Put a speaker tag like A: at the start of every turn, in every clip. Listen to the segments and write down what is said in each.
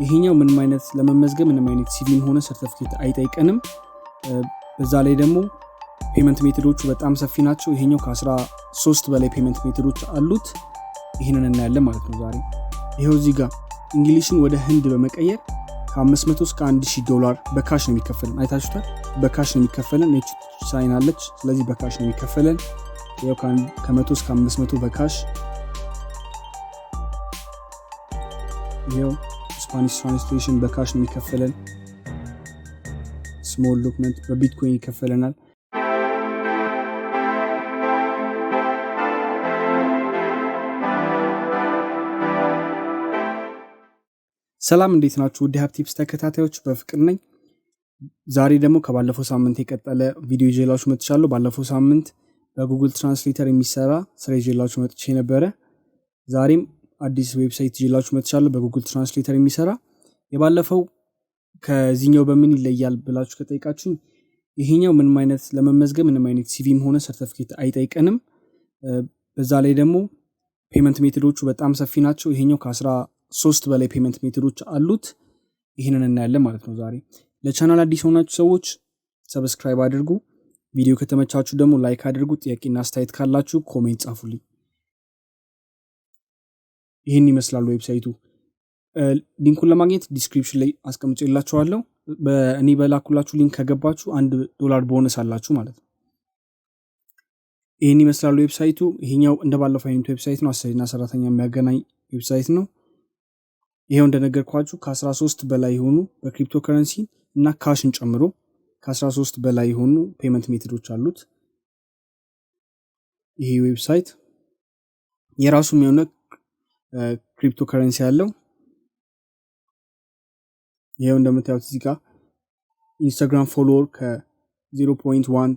A: ይሄኛው ምንም አይነት ለመመዝገብ ምንም አይነት ሲቪም ሆነ ሰርቲፊኬት አይጠይቀንም። በዛ ላይ ደግሞ ፔመንት ሜቶዶቹ በጣም ሰፊ ናቸው። ይሄኛው ከ13 በላይ ፔመንት ሜቶዶች አሉት። ይሄንን እናያለን ማለት ነው ዛሬ። ይሄው እዚህ ጋር እንግሊሽን ወደ ህንድ በመቀየር ከ500 እስከ $1000 በካሽ ነው የሚከፈለን። አይታችሁታል። በካሽ ነው የሚከፈለን። ነጭ ሳይን አለች። ስለዚህ በካሽ ነው የሚከፈለን። ያው ከ100 እስከ 500 በካሽ። ይሄው ስፓኒሽ ትራንስሌሽን በካሽ ነው የሚከፈለን። ስሞል ዶክመንት በቢትኮይን ይከፈለናል። ሰላም እንዴት ናችሁ? ውድ ሀብ ቲፕስ ተከታታዮች በፍቅር ነኝ። ዛሬ ደግሞ ከባለፈው ሳምንት የቀጠለ ቪዲዮ ይዤላችሁ መጥቻለሁ። ባለፈው ሳምንት በጉግል ትራንስሌተር የሚሰራ ስራ ይዤላችሁ መጥቼ ነበረ። ዛሬም አዲስ ዌብሳይት ይዤላችሁ መጥቻለሁ በጉግል ትራንስሌተር የሚሰራ። የባለፈው ከዚህኛው በምን ይለያል ብላችሁ ከጠይቃችሁኝ ይሄኛው ምንም አይነት ለመመዝገብ ምንም አይነት ሲቪም ሆነ ሰርቲፊኬት አይጠይቀንም። በዛ ላይ ደግሞ ፔመንት ሜቶዶቹ በጣም ሰፊ ናቸው። ይሄኛው ከ13 በላይ ፔመንት ሜቶዶች አሉት። ይሄንን እናያለን ማለት ነው ዛሬ። ለቻናል አዲስ ሆናችሁ ሰዎች ሰብስክራይብ አድርጉ። ቪዲዮ ከተመቻችሁ ደግሞ ላይክ አድርጉ። ጥያቄና አስተያየት ካላችሁ ኮሜንት ጻፉልኝ። ይሄን ይመስላል ዌብሳይቱ። ሊንኩን ለማግኘት ዲስክሪፕሽን ላይ አስቀምጬላችኋለሁ። በእኔ በላኩላችሁ ሊንክ ከገባችሁ $1 ቦነስ አላችሁ ማለት ነው። ይሄን ይመስላል ዌብሳይቱ። ይሄኛው እንደባለፈው አይነት ዌብሳይት ነው። አሰሪና ሰራተኛ የሚያገናኝ ዌብሳይት ነው። ይሄው እንደነገርኳችሁ ከ13 በላይ የሆኑ በክሪፕቶ ከረንሲ እና ካሽን ጨምሮ ከ13 በላይ የሆኑ ፔመንት ሜቶዶች አሉት። ይሄ ዌብሳይት የራሱ የሆነ ክሪፕቶ ከረንሲ ያለው። ይሄው እንደምታዩት እዚህ ጋር ኢንስታግራም ፎሎወር ከ0.1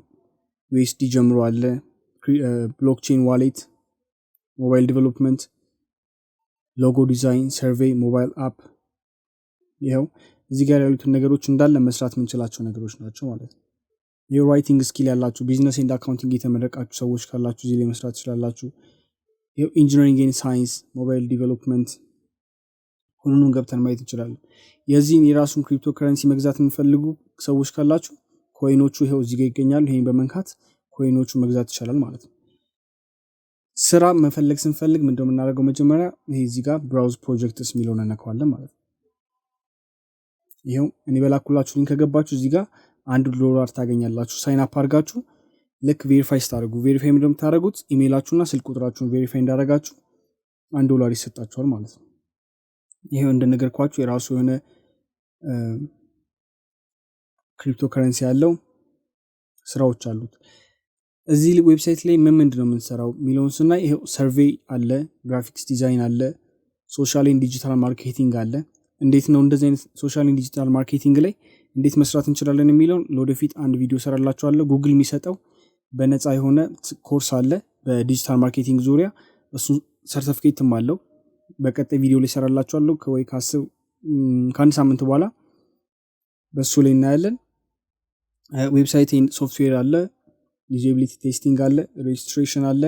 A: USD ጀምሮ አለ። ብሎክቼን ዋሌት፣ ሞባይል ዲቨሎፕመንት፣ ሎጎ ዲዛይን፣ ሰርቬይ፣ ሞባይል አፕ። ይሄው እዚህ ጋር ያሉትን ነገሮች እንዳለ መስራት የምንችላቸው ነገሮች ናቸው ማለት ነው። የራይቲንግ ስኪል ያላችሁ ቢዝነስ ኤንድ አካውንቲንግ የተመረቃችሁ ሰዎች ካላችሁ እዚህ ላይ መስራት ትችላላችሁ። ይሄው ኢንጂነሪንግ ኤንድ ሳይንስ፣ ሞባይል ዲቨሎፕመንት ሁሉንም ገብተን ማየት እንችላለን። የዚህን የራሱን ክሪፕቶ ከረንሲ መግዛት የሚፈልጉ ሰዎች ካላችሁ ኮይኖቹ ይሄው እዚህ ጋር ይገኛሉ። ይሄን በመንካት ኮይኖቹ መግዛት ይቻላል ማለት ነው። ስራ መፈለግ ስንፈልግ ምንድነው የምናደርገው? መጀመሪያ ይሄ እዚህ ጋር ብራውዝ ፕሮጀክትስ የሚለውን እናከዋለን ማለት ነው። ይሄው እኔ በላኩላችሁ ሊንክ ከገባችሁ እዚህ ጋር $1 ታገኛላችሁ። ሳይን አፕ አድርጋችሁ ልክ ቬሪፋይ ስታደርጉ ቬሪፋይ ምንድነው የምታደርጉት? ኢሜይላችሁና ስልክ ቁጥራችሁን ቬሪፋይ እንዳደረጋችሁ $1 ይሰጣችኋል ማለት ነው። ይሄው እንደነገርኳችሁ የራሱ የሆነ ክሪፕቶ ከረንሲ ያለው ስራዎች አሉት። እዚህ ዌብሳይት ላይ ምንድነው የምንሰራው የሚለውን ስናይ ይሄው ሰርቬይ አለ፣ ግራፊክስ ዲዛይን አለ፣ ሶሻል ኤንድ ዲጂታል ማርኬቲንግ አለ። እንዴት ነው እንደዚህ አይነት ሶሻል ኤንድ ዲጂታል ማርኬቲንግ ላይ እንዴት መስራት እንችላለን የሚለውን ለወደፊት አንድ ቪዲዮ ሰራላችኋለሁ። ጉግል የሚሰጠው በነፃ የሆነ ኮርስ አለ በዲጂታል ማርኬቲንግ ዙሪያ። እሱ ሰርቲፊኬትም አለው። በቀጣይ ቪዲዮ ላይ ሰራላችኋለሁ ወይ ከአንድ ሳምንት በኋላ በሱ ላይ እናያለን። ዌብሳይት ሶፍትዌር አለ፣ ዩዛቢሊቲ ቴስቲንግ አለ፣ ሬጅስትሬሽን አለ፣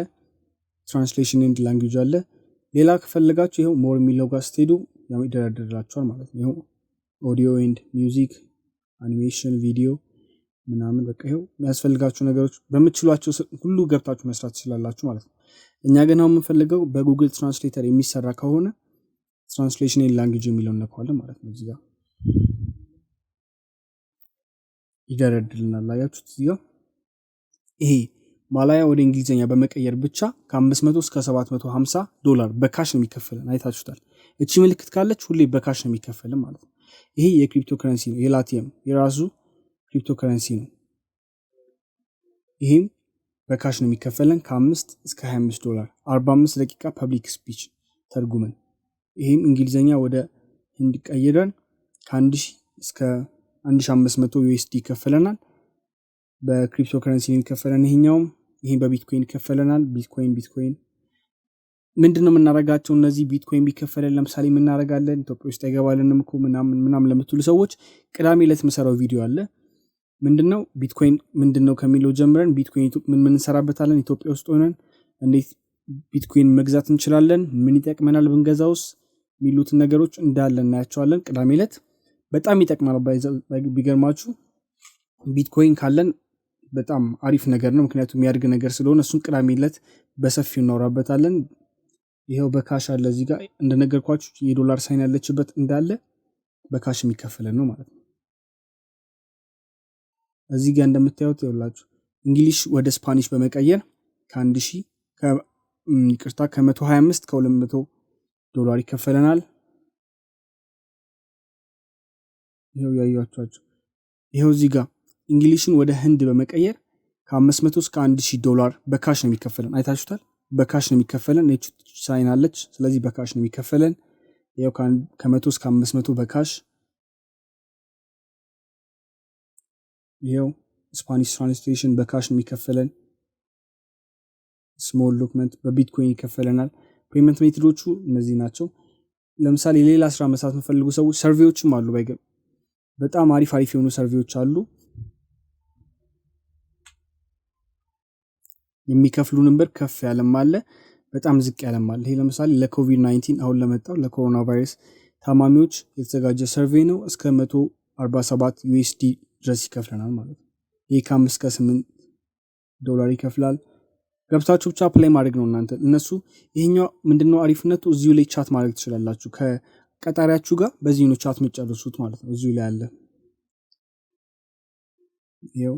A: ትራንስሌሽን ኤንድ ላንጉዌጅ አለ። ሌላ ከፈለጋችሁ ይሄው ሞር የሚለው ጋር ስትሄዱ ይደረድራችኋል ማለት ነው። ይሄው ኦዲዮ ኤንድ ሚውዚክ፣ አኒሜሽን፣ ቪዲዮ ምናምን በቃ ይሄው የሚያስፈልጋችሁ ነገሮች በምትችሏቸው ሁሉ ገብታችሁ መስራት ትችላላችሁ ማለት ነው። እኛ ግን አሁን የምንፈልገው በጉግል ትራንስሌተር የሚሰራ ከሆነ ትራንስሌሽን ኤንድ ላንጉዌጅ የሚለውን ነካዋለን ማለት ነው። እዚህ ጋር ይደረድልናል። አያችሁት? እዚህ ጋር ይሄ ማላያ ወደ እንግሊዘኛ በመቀየር ብቻ ከ500 እስከ $750 በካሽ ነው የሚከፈለን። አይታችሁታል። እቺ ምልክት ካለች ሁሌ በካሽ ነው የሚከፈለን ማለት ነው። ይሄ የክሪፕቶ ከረንሲ ነው። የላቲየም የራሱ ክሪፕቶ ከረንሲ ነው። ይሄም በካሽ ነው የሚከፈለን ከ5 እስከ $25 45 ደቂቃ ፐብሊክ ስፒች ተርጉመን። ይሄም እንግሊዘኛ ወደ ህንድ ቀይረን ከ1000 እስከ 1500 USD ይከፈለናል። በክሪፕቶ ከረንሲ ነው የሚከፈለን። ይሄን በቢትኮይን ይከፈለናል። ቢትኮይን ምንድነው የምናረጋቸው? እነዚህ ቢትኮይን ቢከፈለን ለምሳሌ ምን እናረጋለን? ኢትዮጵያ ውስጥ አይገባልንም እኮ ምናምን ለምትሉ ሰዎች ቅዳሜ ዕለት መሰራው ቪዲዮ አለ። ምንድነው ቢትኮይን ምንድነው ከሚለው ጀምረን ቢትኮይን ምን እንሰራበታለን፣ ኢትዮጵያ ውስጥ ሆነን እንዴት ቢትኮይን መግዛት እንችላለን፣ ምን ይጠቅመናል ብንገዛውስ፣ የሚሉትን ነገሮች እንዳለ እናያቸዋለን ቅዳሜ ዕለት። በጣም ይጠቅማል ቢገርማችሁ። ቢትኮይን ካለን በጣም አሪፍ ነገር ነው፣ ምክንያቱም የሚያድግ ነገር ስለሆነ እሱን ቅዳሜ ዕለት በሰፊው እናወራበታለን። ይሄው በካሽ አለ እዚህ ጋር እንደነገርኳችሁ የዶላር ሳይን ያለችበት እንዳለ በካሽ የሚከፈለን ነው ማለት ነው። እዚህ ጋር እንደምታዩት ይኸውላችሁ እንግሊሽ ወደ ስፓኒሽ በመቀየር ከ1000 ከ125 ከ200 ዶላር ይከፈለናል። ይሄው ያያችኋቸው። ይሄው እዚህ ጋር እንግሊሽን ወደ ህንድ በመቀየር ከ500 እስከ 1000 ዶላር በካሽ ነው የሚከፈለን። አይታችሁታል? በካሽ ነው የሚከፈለን። እቺ ሳይን አለች፣ ስለዚህ በካሽ ነው የሚከፈለን። ይሄው ከ100 እስከ 500 በካሽ። ይሄው ስፓኒሽ ትራንስሌሽን በካሽ ነው የሚከፈለን። ስሞል ዶክመንት በቢትኮይን ይከፈለናል። ፔመንት ሜትዶቹ እነዚህ ናቸው። ለምሳሌ ሌላ ስራ መስራት የምፈልጉ ሰዎች ሰርቬዎችም አሉ። በጣም አሪፍ የሆኑ ሰርቬዎች አሉ። የሚከፍሉን ብር ከፍ ያለም አለ፣ በጣም ዝቅ ያለም አለ። ይሄ ለምሳሌ ለኮቪድ-19 አሁን ለመጣው ለኮሮና ቫይረስ ታማሚዎች የተዘጋጀ ሰርቬይ ነው። እስከ 147 ዩኤስዲ ድረስ ይከፍለናል ማለት ነው። ይሄ ከ5 እስከ 8 ዶላር ይከፍላል። ገብታችሁ ብቻ አፕላይ ማድረግ ነው እናንተ። እነሱ ይሄኛው ምንድነው አሪፍነቱ እዚሁ ላይ ቻት ማድረግ ትችላላችሁ ከቀጣሪያችሁ ጋር። በዚህ ነው ቻት መጨረሱት ማለት ነው። እዚሁ ላይ አለ። ይሄው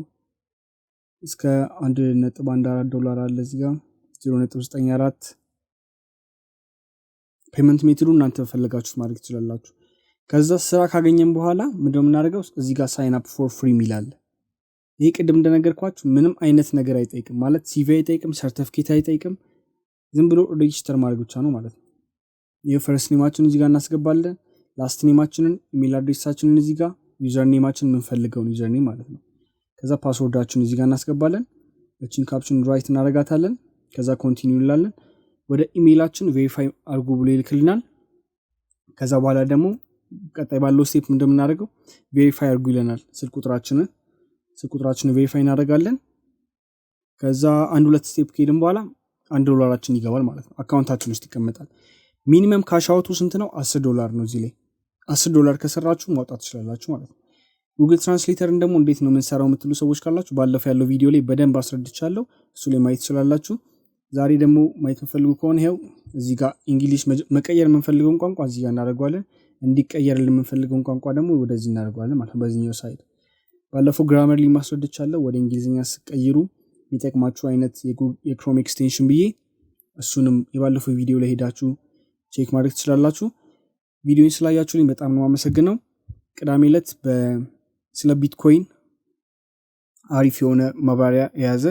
A: እስከ 1.14 ዶላር አለ እዚህ ጋር 0.94 ፔመንት ሜትዱ እናንተ ፈለጋችሁት ማድረግ ትችላላችሁ። ከዛ ስራ ካገኘን በኋላ ምንድነው የምናደርገው? እዚህ ጋር ሳይን አፕ ፎር ፍሪ ሚላል። ይሄ ቅድም እንደነገርኳችሁ ምንም አይነት ነገር አይጠይቅም ማለት ሲቪ አይጠይቅም፣ ሰርቲፊኬት አይጠይቅም። ዝም ብሎ ሬጂስተር ማድረግ ብቻ ነው ማለት ነው። የፈርስት ኔማችንን እዚህ ጋር እናስገባለን፣ ላስት ኔማችንን፣ ኢሜል አድሬሳችንን እዚህ ጋር፣ ዩዘር ኔማችንን የምንፈልገውን ዩዘር ኔም ማለት ነው። ከዛ ፓስወርዳችንን እዚህ ጋር እናስገባለን። እቺን ካፕሽን ራይት እናደርጋታለን። ከዛ ኮንቲኒው እንላለን። ወደ ኢሜይላችን ቬሪፋይ አድርጉ ብሎ ይልክልናል። ከዛ በኋላ ደግሞ ቀጣይ ባለው ስቴፕ እንደምናደርገው ቬሪፋይ አድርጉ ይለናል። ስልክ ቁጥራችንን ቬሪፋይ እናደርጋለን። ከዛ 1-2 ስቴፕ ከሄድን በኋላ $1 ይገባል ማለት ነው። አካውንታችን ውስጥ ይቀመጣል። ሚኒመም ካሽ አውቱ ስንት ነው? $10 ነው። እዚህ ላይ $10 ከሰራችሁ ማውጣት ትችላላችሁ ማለት ነው። ጉግል ትራንስሌተርን ደግሞ እንዴት ነው የምንሰራው የምትሉ ሰዎች ካላችሁ ባለፈው ያለው ቪዲዮ ላይ በደንብ አስረድቻለሁ። እሱ ላይ ማየት ትችላላችሁ። ዛሬ ደግሞ ማየት የምፈልጉ ከሆነ ይሄው እዚህ ጋር እንግሊሽ መቀየር የምንፈልገውን ቋንቋ እዚህ ጋር እናደርገዋለን። እንዲቀየርልን የምንፈልገውን ቋንቋ ደግሞ ወደዚህ እናደርገዋለን ማለት ነው። በዚህኛው ሳይድ ባለፈው ግራመርሊ ማስረድቻለሁ። ወደ እንግሊዝኛ ስቀይሩ የሚጠቅማችሁ አይነት የክሮም ኤክስቴንሽን ብዬ እሱንም የባለፈው ቪዲዮ ላይ ሄዳችሁ ቼክ ማድረግ ትችላላችሁ። ቪዲዮን ስላያችሁልኝ በጣም ነው አመሰግነው። ቅዳሜ ዕለት ስለ ቢትኮይን አሪፍ የሆነ ማብራሪያ የያዘ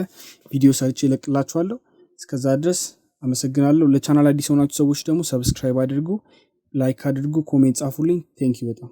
A: ቪዲዮ ሰርቼ እለቅላችኋለሁ። እስከዛ ድረስ አመሰግናለሁ። ለቻናል አዲስ የሆናችሁ ሰዎች ደግሞ ሰብስክራይብ አድርጉ፣ ላይክ አድርጉ፣ ኮሜንት ጻፉልኝ። ቴንክ ዩ በጣም